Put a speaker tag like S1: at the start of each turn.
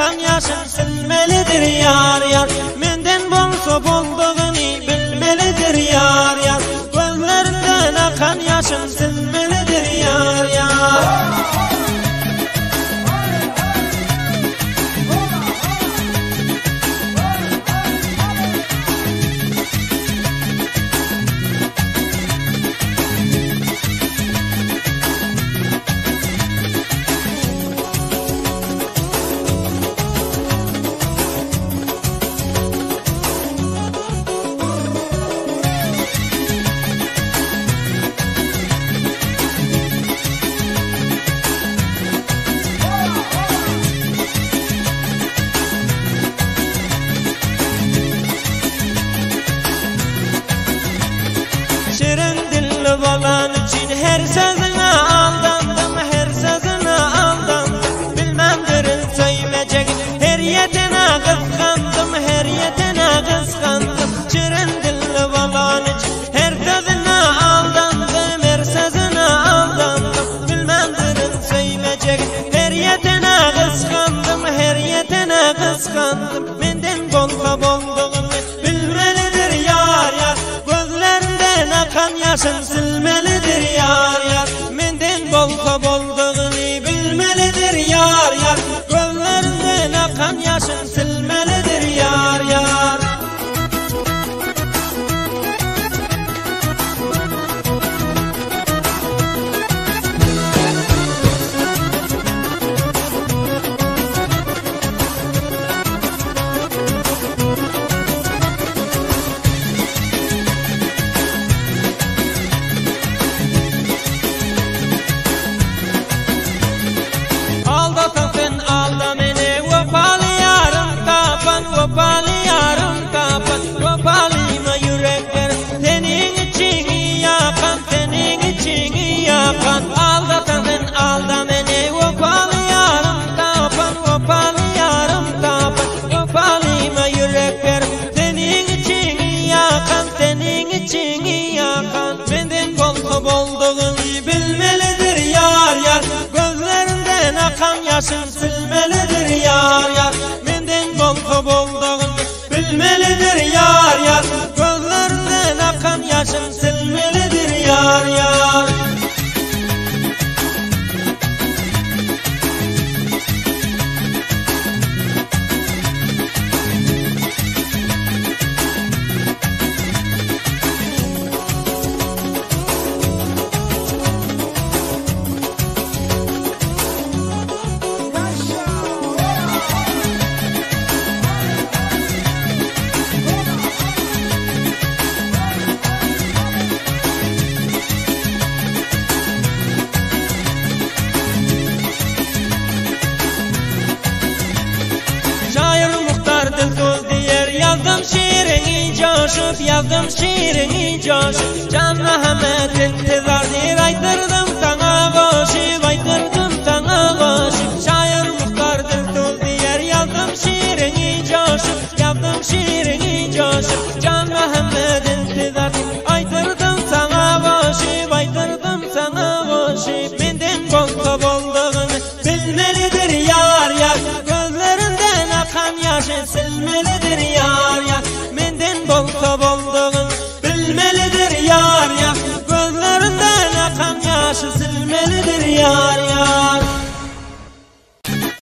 S1: akan yaşın silmelidir yar yar. Menden bolsa bolduğunu bilmelidir yar yar. Gözlerinden akan yaşın silmelidir yar yar. Şirin dilli balan için her sözüne aldandım, her sözüne aldandım. Bilmemdirin söyleyecek her yetine kıskandım, her yetine kıskandım. Şirin dilli balan için her sözüne aldandım, her sözüne aldandım. Bilmemdirin söyleyecek her yetine kıskandım, her yetine kıskandım. Menden bolsa bolduğunu bilmelidir yar yar. Akan yaşın silmelidir yar yar. Menden bolsa bolduğunu bilmelidir yar yar. Gözlerinden akan yaşın silmelidir yar yar. Vopali yarım kapan, vopalima yürekler. Senin için yakan, senin için yakan. Aldatan sen alda beni. Vopali yarım kapan, vopali yarım kapan. Vopalima yürekler. Senin için yakan, senin için yakan. Benden bolsa bolduğunu bilmelidir yar yar. Gözlerinden akan yaşın silmelidir yar yar. Benden bolsa bolduğunu bilmelidir yar yar. Gözlerinden akan yaşın silmelidir yar yar. Yazdım şiirini coşup, yazdım şiirini coşup. Can Ahmet intizardır, aytırdım sana koşup, aytırdım sana koşup. Şair muhtardır sol diyer, yazdım şiirini coşup, yazdım şiirini coşup. Can Ahmet intizardır, aytırdım sana koşup, aytırdım sana koşup. Menden bolsa bolduğunu bilmelidir yar yar. Gözlerinden akan yaşı silmelidir yar.